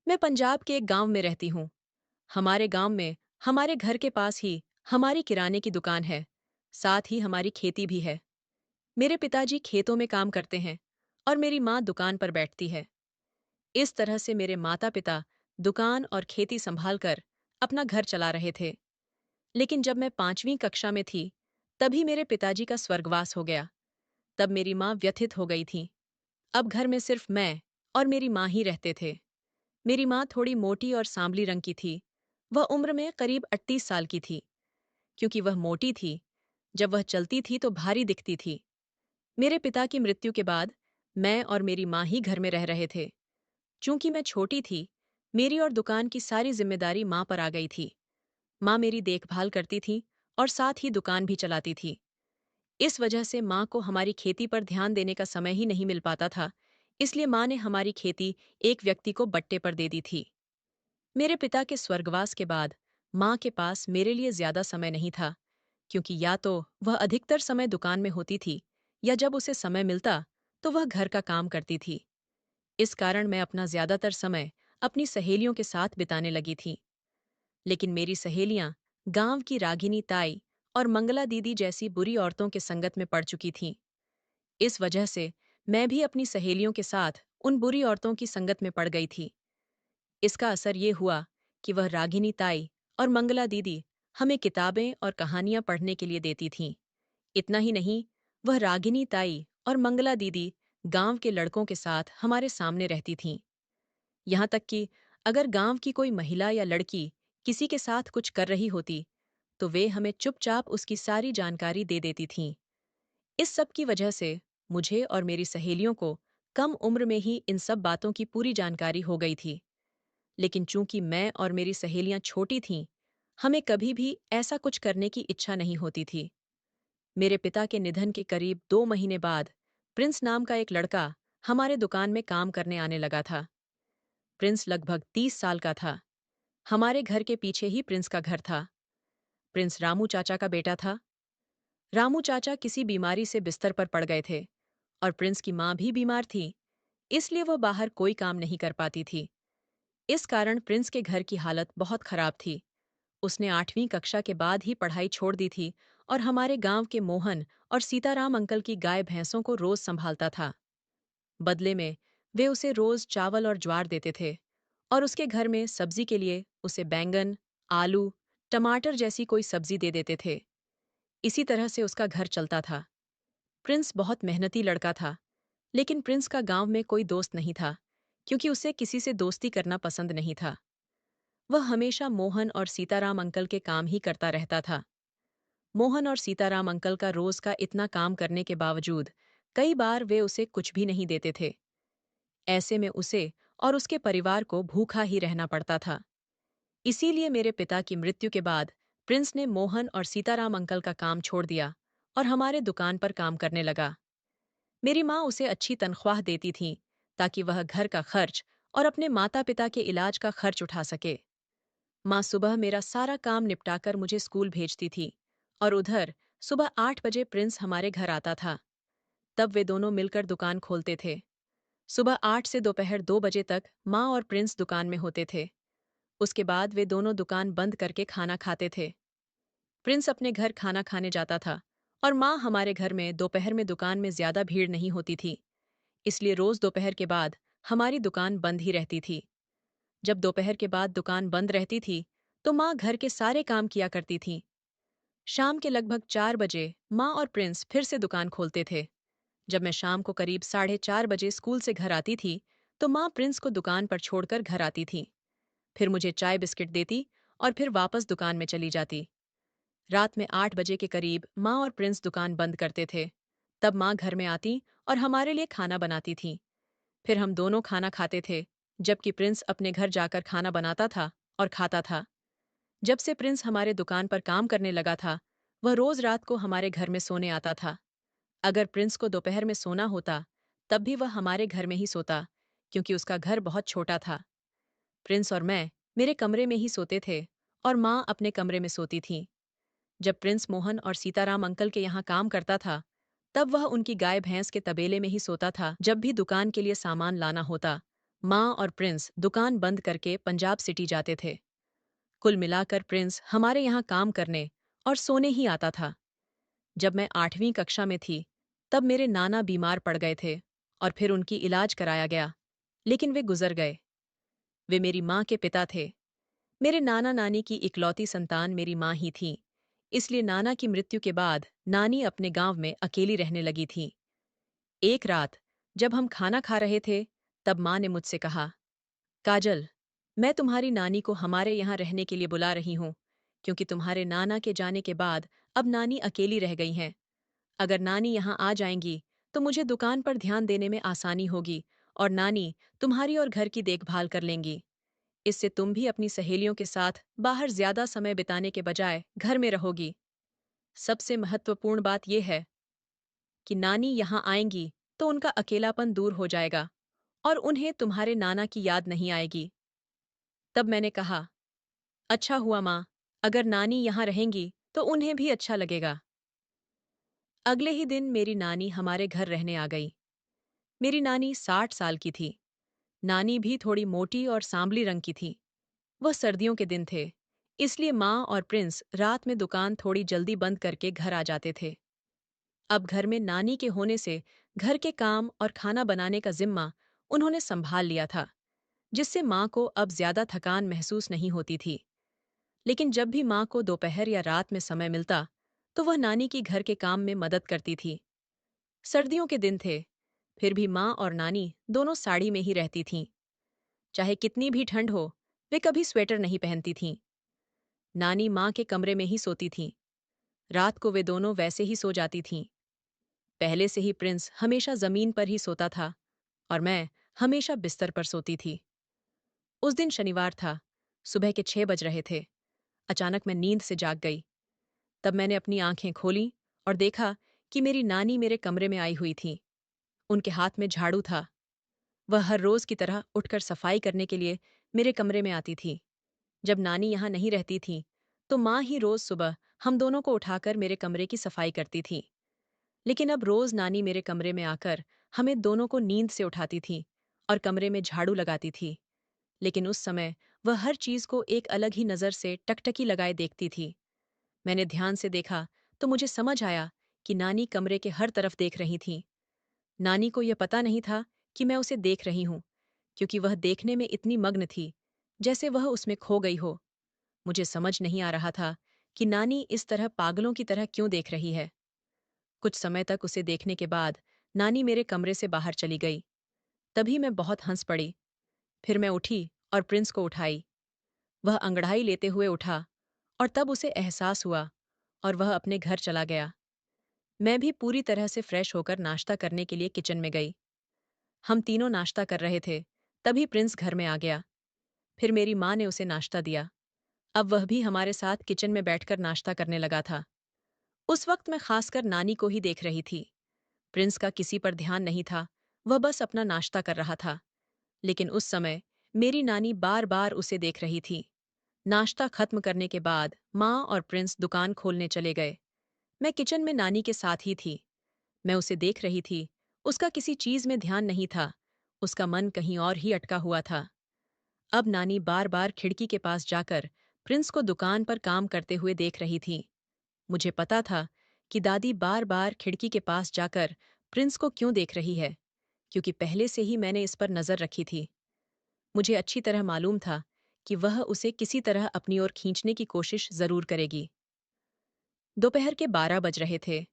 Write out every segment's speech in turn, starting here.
मैं पंजाब के एक गांव में रहती हूँ। हमारे गांव में हमारे घर के पास ही हमारी किराने की दुकान है। साथ ही हमारी खेती भी है। मेरे पिताजी खेतों में काम करते हैं और मेरी माँ दुकान पर बैठती है। इस तरह से मेरे माता पिता दुकान और खेती संभाल कर अपना घर चला रहे थे। लेकिन जब मैं 5वीं कक्षा में थी, तभी मेरे पिताजी का स्वर्गवास हो गया। तब मेरी माँ व्यथित हो गई थी। अब घर में सिर्फ मैं और मेरी माँ ही रहते थे। मेरी माँ थोड़ी मोटी और सांवली रंग की थी। वह उम्र में करीब 38 साल की थी। क्योंकि वह मोटी थी, जब वह चलती थी तो भारी दिखती थी। मेरे पिता की मृत्यु के बाद मैं और मेरी माँ ही घर में रह रहे थे। चूंकि मैं छोटी थी, मेरी और दुकान की सारी जिम्मेदारी माँ पर आ गई थी। माँ मेरी देखभाल करती थी और साथ ही दुकान भी चलाती थी। इस वजह से माँ को हमारी खेती पर ध्यान देने का समय ही नहीं मिल पाता था। इसलिए माँ ने हमारी खेती एक व्यक्ति को बट्टे पर दे दी थी। मेरे पिता के स्वर्गवास के बाद माँ के पास मेरे लिए ज्यादा समय नहीं था, क्योंकि या तो वह अधिकतर समय दुकान में होती थी या जब उसे समय मिलता तो वह घर का काम करती थी। इस कारण मैं अपना ज्यादातर समय अपनी सहेलियों के साथ बिताने लगी थी। लेकिन मेरी सहेलियां गांव की रागिनी ताई और मंगला दीदी जैसी बुरी औरतों के संगत में पड़ चुकी थीं। इस वजह से मैं भी अपनी सहेलियों के साथ उन बुरी औरतों की संगत में पड़ गई थी। इसका असर ये हुआ कि वह रागिनी ताई और मंगला दीदी हमें किताबें और कहानियां पढ़ने के लिए देती थीं। इतना ही नहीं, वह रागिनी ताई और मंगला दीदी गांव के लड़कों के साथ हमारे सामने रहती थीं। यहाँ तक कि अगर गांव की कोई महिला या लड़की किसी के साथ कुछ कर रही होती, तो वे हमें चुपचाप उसकी सारी जानकारी दे देती थीं। इस सब की वजह से मुझे और मेरी सहेलियों को कम उम्र में ही इन सब बातों की पूरी जानकारी हो गई थी। लेकिन चूंकि मैं और मेरी सहेलियां छोटी थीं, हमें कभी भी ऐसा कुछ करने की इच्छा नहीं होती थी। मेरे पिता के निधन के करीब 2 महीने बाद प्रिंस नाम का एक लड़का हमारे दुकान में काम करने आने लगा था। प्रिंस लगभग 30 साल का था। हमारे घर के पीछे ही प्रिंस का घर था। प्रिंस रामू चाचा का बेटा था। रामू चाचा किसी बीमारी से बिस्तर पर पड़ गए थे और प्रिंस की माँ भी बीमार थी, इसलिए वह बाहर कोई काम नहीं कर पाती थी। इस कारण प्रिंस के घर की हालत बहुत खराब थी। उसने 8वीं कक्षा के बाद ही पढ़ाई छोड़ दी थी और हमारे गांव के मोहन और सीताराम अंकल की गाय भैंसों को रोज संभालता था। बदले में वे उसे रोज चावल और ज्वार देते थे और उसके घर में सब्जी के लिए उसे बैंगन, आलू, टमाटर जैसी कोई सब्जी दे देते थे। इसी तरह से उसका घर चलता था। प्रिंस बहुत मेहनती लड़का था, लेकिन प्रिंस का गांव में कोई दोस्त नहीं था, क्योंकि उसे किसी से दोस्ती करना पसंद नहीं था। वह हमेशा मोहन और सीताराम अंकल के काम ही करता रहता था। मोहन और सीताराम अंकल का रोज का इतना काम करने के बावजूद कई बार वे उसे कुछ भी नहीं देते थे। ऐसे में उसे और उसके परिवार को भूखा ही रहना पड़ता था। इसीलिए मेरे पिता की मृत्यु के बाद प्रिंस ने मोहन और सीताराम अंकल का काम छोड़ दिया और हमारे दुकान पर काम करने लगा। मेरी माँ उसे अच्छी तनख्वाह देती थी, ताकि वह घर का खर्च और अपने माता पिता के इलाज का खर्च उठा सके। माँ सुबह मेरा सारा काम निपटाकर मुझे स्कूल भेजती थी और उधर सुबह 8 बजे प्रिंस हमारे घर आता था। तब वे दोनों मिलकर दुकान खोलते थे। सुबह 8 से दोपहर 2 बजे तक माँ और प्रिंस दुकान में होते थे। उसके बाद वे दोनों दुकान बंद करके खाना खाते थे। प्रिंस अपने घर खाना खाने जाता था और माँ हमारे घर में दोपहर में दुकान में ज्यादा भीड़ नहीं होती थी, इसलिए रोज दोपहर के बाद हमारी दुकान बंद ही रहती थी। जब दोपहर के बाद दुकान बंद रहती थी, तो माँ घर के सारे काम किया करती थी। शाम के लगभग 4 बजे माँ और प्रिंस फिर से दुकान खोलते थे। जब मैं शाम को करीब 4:30 बजे स्कूल से घर आती थी, तो माँ प्रिंस को दुकान पर छोड़कर घर आती थी। फिर मुझे चाय बिस्किट देती और फिर वापस दुकान में चली जाती। रात में 8 बजे के करीब माँ और प्रिंस दुकान बंद करते थे। तब माँ घर में आती और हमारे लिए खाना बनाती थी। फिर हम दोनों खाना खाते थे, जबकि प्रिंस अपने घर जाकर खाना बनाता था और खाता था। जब से प्रिंस हमारे दुकान पर काम करने लगा था, वह रोज रात को हमारे घर में सोने आता था। अगर प्रिंस को दोपहर में सोना होता, तब भी वह हमारे घर में ही सोता, क्योंकि उसका घर बहुत छोटा था। प्रिंस और मैं मेरे कमरे में ही सोते थे और माँ अपने कमरे में सोती थी। जब प्रिंस मोहन और सीताराम अंकल के यहाँ काम करता था, तब वह उनकी गाय भैंस के तबेले में ही सोता था। जब भी दुकान के लिए सामान लाना होता, माँ और प्रिंस दुकान बंद करके पंजाब सिटी जाते थे। कुल मिलाकर प्रिंस हमारे यहाँ काम करने और सोने ही आता था। जब मैं 8वीं कक्षा में थी, तब मेरे नाना बीमार पड़ गए थे और फिर उनकी इलाज कराया गया, लेकिन वे गुजर गए। वे मेरी माँ के पिता थे। मेरे नाना नानी की इकलौती संतान मेरी माँ ही थी, इसलिए नाना की मृत्यु के बाद नानी अपने गांव में अकेली रहने लगी थी। एक रात जब हम खाना खा रहे थे, तब माँ ने मुझसे कहा, काजल, मैं तुम्हारी नानी को हमारे यहाँ रहने के लिए बुला रही हूँ, क्योंकि तुम्हारे नाना के जाने के बाद अब नानी अकेली रह गई हैं। अगर नानी यहाँ आ जाएंगी तो मुझे दुकान पर ध्यान देने में आसानी होगी और नानी तुम्हारी और घर की देखभाल कर लेंगी। इससे तुम भी अपनी सहेलियों के साथ बाहर ज्यादा समय बिताने के बजाय घर में रहोगी। सबसे महत्वपूर्ण बात यह है कि नानी यहाँ आएंगी तो उनका अकेलापन दूर हो जाएगा और उन्हें तुम्हारे नाना की याद नहीं आएगी। तब मैंने कहा, अच्छा हुआ माँ, अगर नानी यहाँ रहेंगी तो उन्हें भी अच्छा लगेगा। अगले ही दिन मेरी नानी हमारे घर रहने आ गई। मेरी नानी 60 साल की थी। नानी भी थोड़ी मोटी और सांवली रंग की थी। वह सर्दियों के दिन थे, इसलिए माँ और प्रिंस रात में दुकान थोड़ी जल्दी बंद करके घर आ जाते थे। अब घर में नानी के होने से घर के काम और खाना बनाने का जिम्मा उन्होंने संभाल लिया था, जिससे माँ को अब ज्यादा थकान महसूस नहीं होती थी। लेकिन जब भी माँ को दोपहर या रात में समय मिलता, तो वह नानी की घर के काम में मदद करती थी। सर्दियों के दिन थे, फिर भी माँ और नानी दोनों साड़ी में ही रहती थीं। चाहे कितनी भी ठंड हो, वे कभी स्वेटर नहीं पहनती थीं। नानी माँ के कमरे में ही सोती थीं। रात को वे दोनों वैसे ही सो जाती थीं। पहले से ही प्रिंस हमेशा जमीन पर ही सोता था और मैं हमेशा बिस्तर पर सोती थी। उस दिन शनिवार था। सुबह के 6 बज रहे थे। अचानक मैं नींद से जाग गई। तब मैंने अपनी आंखें खोली और देखा कि मेरी नानी मेरे कमरे में आई हुई थी। उनके हाथ में झाड़ू था। वह हर रोज की तरह उठकर सफाई करने के लिए मेरे कमरे में आती थी। जब नानी यहाँ नहीं रहती थी, तो माँ ही रोज सुबह हम दोनों को उठाकर मेरे कमरे की सफाई करती थी। लेकिन अब रोज नानी मेरे कमरे में आकर हमें दोनों को नींद से उठाती थी और कमरे में झाड़ू लगाती थी। लेकिन उस समय वह हर चीज को एक अलग ही नजर से टकटकी लगाए देखती थी। मैंने ध्यान से देखा तो मुझे समझ आया कि नानी कमरे के हर तरफ देख रही थी। नानी को यह पता नहीं था कि मैं उसे देख रही हूं, क्योंकि वह देखने में इतनी मग्न थी जैसे वह उसमें खो गई हो। मुझे समझ नहीं आ रहा था कि नानी इस तरह पागलों की तरह क्यों देख रही है। कुछ समय तक उसे देखने के बाद नानी मेरे कमरे से बाहर चली गई। तभी मैं बहुत हंस पड़ी। फिर मैं उठी और प्रिंस को उठाई। वह अंगड़ाई लेते हुए उठा और तब उसे एहसास हुआ और वह अपने घर चला गया। मैं भी पूरी तरह से फ्रेश होकर नाश्ता करने के लिए किचन में गई। हम तीनों नाश्ता कर रहे थे, तभी प्रिंस घर में आ गया। फिर मेरी माँ ने उसे नाश्ता दिया। अब वह भी हमारे साथ किचन में बैठकर नाश्ता करने लगा था। उस वक्त मैं खासकर नानी को ही देख रही थी। प्रिंस का किसी पर ध्यान नहीं था, वह बस अपना नाश्ता कर रहा था। लेकिन उस समय मेरी नानी बार बार उसे देख रही थी। नाश्ता खत्म करने के बाद माँ और प्रिंस दुकान खोलने चले गए। मैं किचन में नानी के साथ ही थी। मैं उसे देख रही थी। उसका किसी चीज में ध्यान नहीं था। उसका मन कहीं और ही अटका हुआ था। अब नानी बार बार खिड़की के पास जाकर प्रिंस को दुकान पर काम करते हुए देख रही थी। मुझे पता था कि दादी बार बार खिड़की के पास जाकर प्रिंस को क्यों देख रही है, क्योंकि पहले से ही मैंने इस पर नजर रखी थी। मुझे अच्छी तरह मालूम था कि वह उसे किसी तरह अपनी ओर खींचने की कोशिश जरूर करेगी। दोपहर के 12 बज रहे थे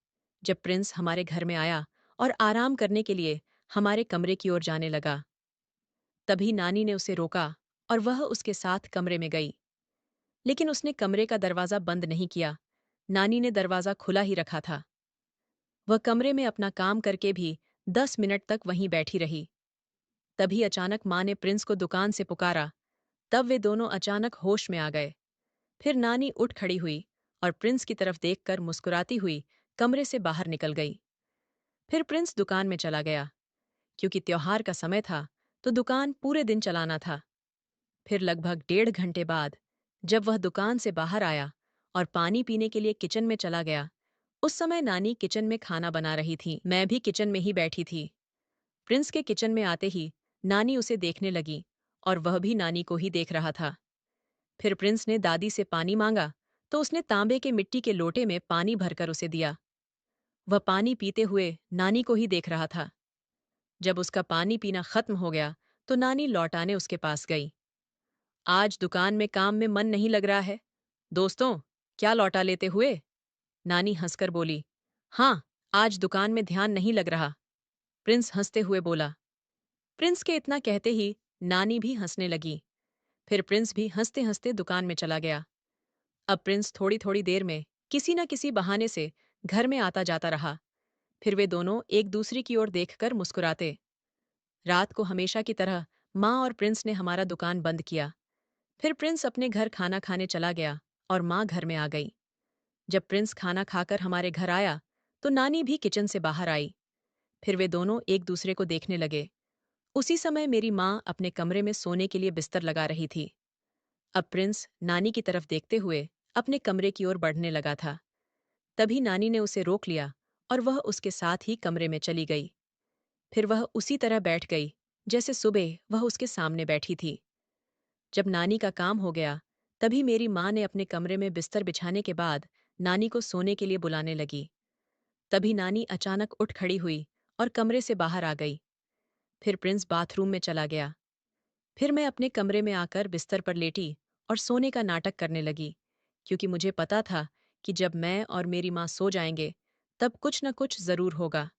जब प्रिंस हमारे घर में आया और आराम करने के लिए हमारे कमरे की ओर जाने लगा। तभी नानी ने उसे रोका और वह उसके साथ कमरे में गई। लेकिन उसने कमरे का दरवाजा बंद नहीं किया। नानी ने दरवाजा खुला ही रखा था। वह कमरे में अपना काम करके भी 10 मिनट तक वहीं बैठी रही। तभी अचानक माँ ने प्रिंस को दुकान से पुकारा। तब वे दोनों अचानक होश में आ गए। फिर नानी उठ खड़ी हुई और प्रिंस की तरफ देखकर मुस्कुराती हुई कमरे से बाहर निकल गई। फिर प्रिंस दुकान में चला गया। क्योंकि त्योहार का समय था, तो दुकान पूरे दिन चलाना था। फिर लगभग 1.5 घंटे बाद जब वह दुकान से बाहर आया और पानी पीने के लिए किचन में चला गया, उस समय नानी किचन में खाना बना रही थी। मैं भी किचन में ही बैठी थी। प्रिंस के किचन में आते ही नानी उसे देखने लगी और वह भी नानी को ही देख रहा था। फिर प्रिंस ने दादी से पानी मांगा तो उसने तांबे के मिट्टी के लोटे में पानी भरकर उसे दिया। वह पानी पीते हुए नानी को ही देख रहा था। जब उसका पानी पीना खत्म हो गया तो नानी लौटाने उसके पास गई। आज दुकान में काम में मन नहीं लग रहा है। दोस्तों, क्या लौटा लेते हुए? नानी हंसकर बोली। हाँ, आज दुकान में ध्यान नहीं लग रहा। प्रिंस हंसते हुए बोला। प्रिंस के इतना कहते ही नानी भी हंसने लगी। फिर प्रिंस भी हंसते हंसते दुकान में चला गया। अब प्रिंस थोड़ी थोड़ी देर में किसी न किसी बहाने से घर में आता जाता रहा। फिर वे दोनों एक दूसरे की ओर देखकर मुस्कुराते। रात को हमेशा की तरह माँ और प्रिंस ने हमारा दुकान बंद किया। फिर प्रिंस अपने घर खाना खाने चला गया और माँ घर में आ गई। जब प्रिंस खाना खाकर हमारे घर आया तो नानी भी किचन से बाहर आई। फिर वे दोनों एक दूसरे को देखने लगे। उसी समय मेरी माँ अपने कमरे में सोने के लिए बिस्तर लगा रही थी। अब प्रिंस नानी की तरफ देखते हुए अपने कमरे की ओर बढ़ने लगा था। तभी नानी ने उसे रोक लिया और वह उसके साथ ही कमरे में चली गई। फिर वह उसी तरह बैठ गई जैसे सुबह वह उसके सामने बैठी थी। जब नानी का काम हो गया तभी मेरी माँ ने अपने कमरे में बिस्तर बिछाने के बाद नानी को सोने के लिए बुलाने लगी। तभी नानी अचानक उठ खड़ी हुई और कमरे से बाहर आ गई। फिर प्रिंस बाथरूम में चला गया। फिर मैं अपने कमरे में आकर बिस्तर पर लेटी और सोने का नाटक करने लगी, क्योंकि मुझे पता था कि जब मैं और मेरी माँ सो जाएंगे तब कुछ न कुछ जरूर होगा।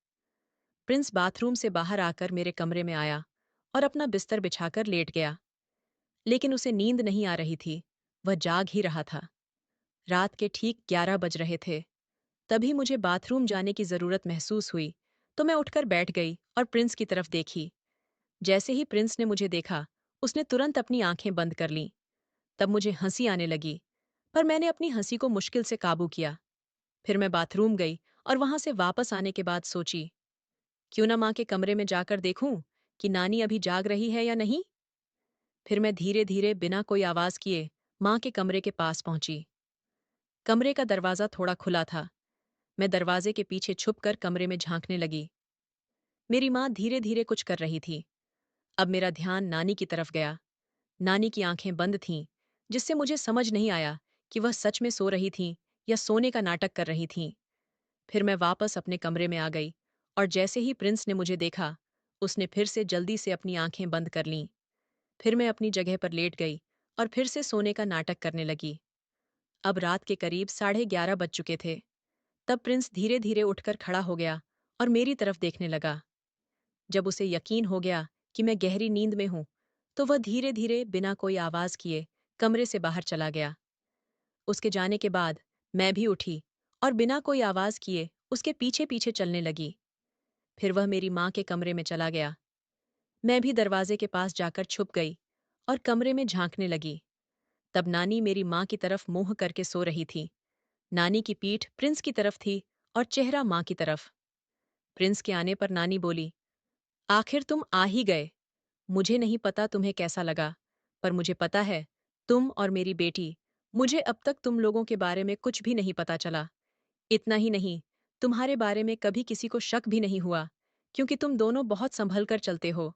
प्रिंस बाथरूम से बाहर आकर मेरे कमरे में आया और अपना बिस्तर बिछाकर लेट गया। लेकिन उसे नींद नहीं आ रही थी, वह जाग ही रहा था। रात के ठीक 11 बज रहे थे। तभी मुझे बाथरूम जाने की जरूरत महसूस हुई, तो मैं उठकर बैठ गई और प्रिंस की तरफ देखी। जैसे ही प्रिंस ने मुझे देखा, उसने तुरंत अपनी आंखें बंद कर लीं। तब मुझे हंसी आने लगी, पर मैंने अपनी हंसी को मुश्किल से काबू किया। फिर मैं बाथरूम गई और वहां से वापस आने के बाद सोची, क्यों ना माँ के कमरे में जाकर देखूं कि नानी अभी जाग रही है या नहीं। फिर मैं धीरे धीरे बिना कोई आवाज किए माँ के कमरे के पास पहुंची। कमरे का दरवाजा थोड़ा खुला था। मैं दरवाजे के पीछे छुपकर कमरे में झांकने लगी। मेरी माँ धीरे धीरे कुछ कर रही थी। अब मेरा ध्यान नानी की तरफ गया। नानी की आंखें बंद थीं, जिससे मुझे समझ नहीं आया कि वह सच में सो रही थीं या सोने का नाटक कर रही थीं। फिर मैं वापस अपने कमरे में आ गई और जैसे ही प्रिंस ने मुझे देखा, उसने फिर से जल्दी से अपनी आंखें बंद कर लीं। फिर मैं अपनी जगह पर लेट गई और फिर से सोने का नाटक करने लगी। अब रात के करीब 11:30 बज चुके थे। तब प्रिंस धीरे धीरे उठकर खड़ा हो गया और मेरी तरफ देखने लगा। जब उसे यकीन हो गया कि मैं गहरी नींद में हूं, तो वह धीरे धीरे बिना कोई आवाज किए कमरे से बाहर चला गया। उसके जाने के बाद मैं भी उठी और बिना कोई आवाज किए उसके पीछे पीछे चलने लगी। फिर वह मेरी माँ के कमरे में चला गया। मैं भी दरवाजे के पास जाकर छुप गई और कमरे में झांकने लगी। तब नानी मेरी माँ की तरफ मुंह करके सो रही थी। नानी की पीठ प्रिंस की तरफ थी और चेहरा माँ की तरफ। प्रिंस के आने पर नानी बोली, आखिर तुम आ ही गए। मुझे नहीं पता तुम्हें कैसा लगा, पर मुझे पता है, तुम और मेरी बेटी, मुझे अब तक तुम लोगों के बारे में कुछ भी नहीं पता चला। इतना ही नहीं, तुम्हारे बारे में कभी किसी को शक भी नहीं हुआ, क्योंकि तुम दोनों बहुत संभल कर चलते हो।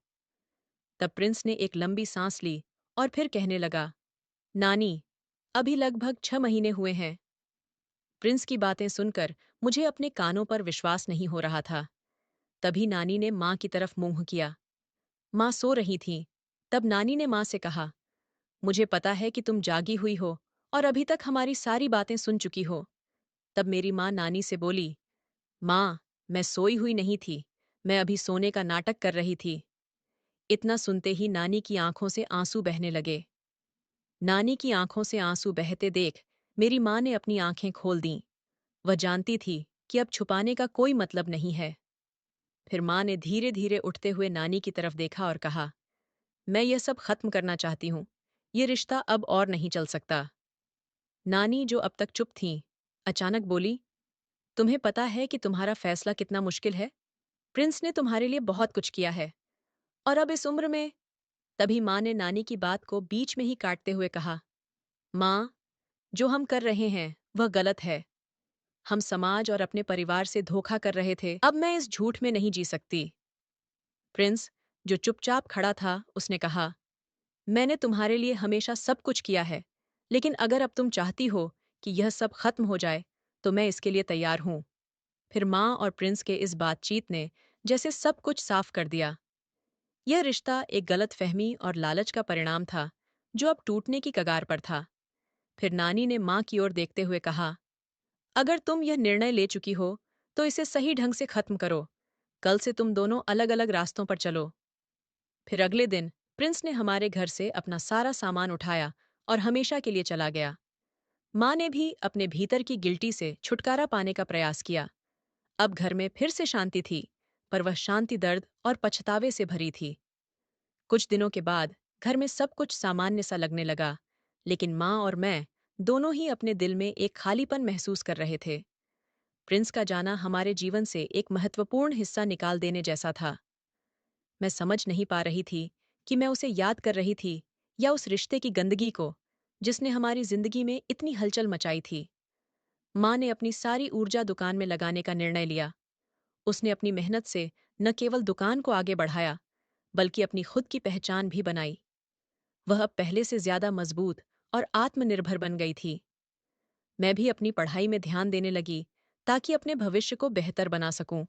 तब प्रिंस ने एक लंबी सांस ली और फिर कहने लगा, नानी, अभी लगभग 6 महीने हुए हैं। प्रिंस की बातें सुनकर मुझे अपने कानों पर विश्वास नहीं हो रहा था। तभी नानी ने माँ की तरफ मुंह किया। माँ सो रही थीं। तब नानी ने माँ से कहा, मुझे पता है कि तुम जागी हुई हो और अभी तक हमारी सारी बातें सुन चुकी हो। तब मेरी माँ नानी से बोली, माँ, मैं सोई हुई नहीं थी, मैं अभी सोने का नाटक कर रही थी। इतना सुनते ही नानी की आंखों से आंसू बहने लगे। नानी की आंखों से आंसू बहते देख मेरी माँ ने अपनी आंखें खोल दीं। वह जानती थी कि अब छुपाने का कोई मतलब नहीं है। फिर माँ ने धीरे धीरे उठते हुए नानी की तरफ देखा और कहा, मैं यह सब खत्म करना चाहती हूँ। ये रिश्ता अब और नहीं चल सकता। नानी, जो अब तक चुप थीं, अचानक बोली, तुम्हें पता है कि तुम्हारा फैसला कितना मुश्किल है? प्रिंस ने तुम्हारे लिए बहुत कुछ किया है और अब इस उम्र में। तभी माँ ने नानी की बात को बीच में ही काटते हुए कहा, माँ, जो हम कर रहे हैं वह गलत है। हम समाज और अपने परिवार से धोखा कर रहे थे। अब मैं इस झूठ में नहीं जी सकती। प्रिंस, जो चुपचाप खड़ा था, उसने कहा, मैंने तुम्हारे लिए हमेशा सब कुछ किया है, लेकिन अगर अब तुम चाहती हो कि यह सब खत्म हो जाए, तो मैं इसके लिए तैयार हूं। फिर माँ और प्रिंस के इस बातचीत ने जैसे सब कुछ साफ कर दिया। यह रिश्ता एक गलतफहमी और लालच का परिणाम था, जो अब टूटने की कगार पर था। फिर नानी ने माँ की ओर देखते हुए कहा, अगर तुम यह निर्णय ले चुकी हो, तो इसे सही ढंग से खत्म करो। कल से तुम दोनों अलग-अलग रास्तों पर चलो। फिर अगले दिन प्रिंस ने हमारे घर से अपना सारा सामान उठाया और हमेशा के लिए चला गया। माँ ने भी अपने भीतर की गिल्टी से छुटकारा पाने का प्रयास किया। अब घर में फिर से शांति थी, पर वह शांति दर्द और पछतावे से भरी थी। कुछ दिनों के बाद घर में सब कुछ सामान्य सा लगने लगा, लेकिन माँ और मैं दोनों ही अपने दिल में एक खालीपन महसूस कर रहे थे। प्रिंस का जाना हमारे जीवन से एक महत्वपूर्ण हिस्सा निकाल देने जैसा था। मैं समझ नहीं पा रही थी कि मैं उसे याद कर रही थी या उस रिश्ते की गंदगी को, जिसने हमारी जिंदगी में इतनी हलचल मचाई थी। माँ ने अपनी सारी ऊर्जा दुकान में लगाने का निर्णय लिया। उसने अपनी मेहनत से न केवल दुकान को आगे बढ़ाया, बल्कि अपनी खुद की पहचान भी बनाई। वह अब पहले से ज्यादा मजबूत और आत्मनिर्भर बन गई थी। मैं भी अपनी पढ़ाई में ध्यान देने लगी, ताकि अपने भविष्य को बेहतर बना सकूं।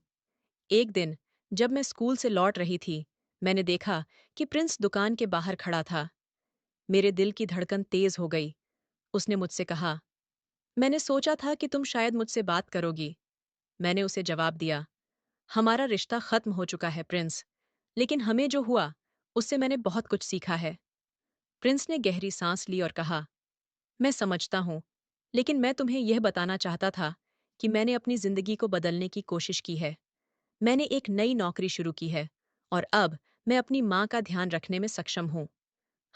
एक दिन जब मैं स्कूल से लौट रही थी, मैंने देखा कि प्रिंस दुकान के बाहर खड़ा था। मेरे दिल की धड़कन तेज हो गई। उसने मुझसे कहा, मैंने सोचा था कि तुम शायद मुझसे बात करोगी। मैंने उसे जवाब दिया, हमारा रिश्ता खत्म हो चुका है प्रिंस, लेकिन हमें जो हुआ, उससे मैंने बहुत कुछ सीखा है। प्रिंस ने गहरी सांस ली और कहा, मैं समझता हूँ, लेकिन मैं तुम्हें यह बताना चाहता था कि मैंने अपनी जिंदगी को बदलने की कोशिश की है। मैंने एक नई नौकरी शुरू की है और अब मैं अपनी माँ का ध्यान रखने में सक्षम हूँ।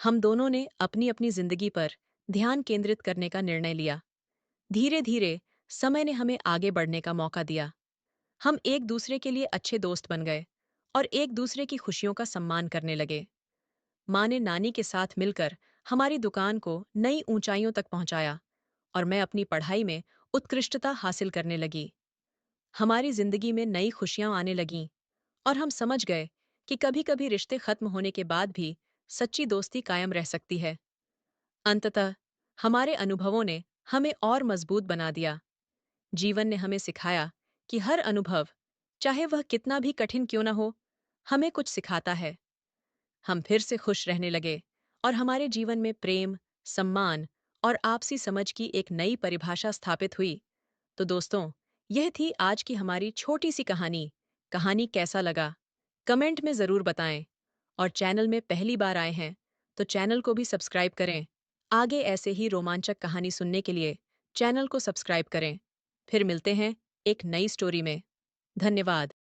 हम दोनों ने अपनी अपनी जिंदगी पर ध्यान केंद्रित करने का निर्णय लिया। धीरे धीरे समय ने हमें आगे बढ़ने का मौका दिया। हम एक दूसरे के लिए अच्छे दोस्त बन गए और एक दूसरे की खुशियों का सम्मान करने लगे। माँ ने नानी के साथ मिलकर हमारी दुकान को नई ऊंचाइयों तक पहुंचाया और मैं अपनी पढ़ाई में उत्कृष्टता हासिल करने लगी। हमारी जिंदगी में नई खुशियां आने लगीं और हम समझ गए कि कभी-कभी रिश्ते खत्म होने के बाद भी सच्ची दोस्ती कायम रह सकती है। अंततः हमारे अनुभवों ने हमें और मजबूत बना दिया। जीवन ने हमें सिखाया कि हर अनुभव, चाहे वह कितना भी कठिन क्यों न हो, हमें कुछ सिखाता है। हम फिर से खुश रहने लगे और हमारे जीवन में प्रेम, सम्मान और आपसी समझ की एक नई परिभाषा स्थापित हुई। तो दोस्तों, यह थी आज की हमारी छोटी सी कहानी। कहानी कैसा लगा? कमेंट में ज़रूर बताएं। और चैनल में पहली बार आए हैं, तो चैनल को भी सब्सक्राइब करें। आगे ऐसे ही रोमांचक कहानी सुनने के लिए चैनल को सब्सक्राइब करें। फिर मिलते हैं एक नई स्टोरी में। धन्यवाद।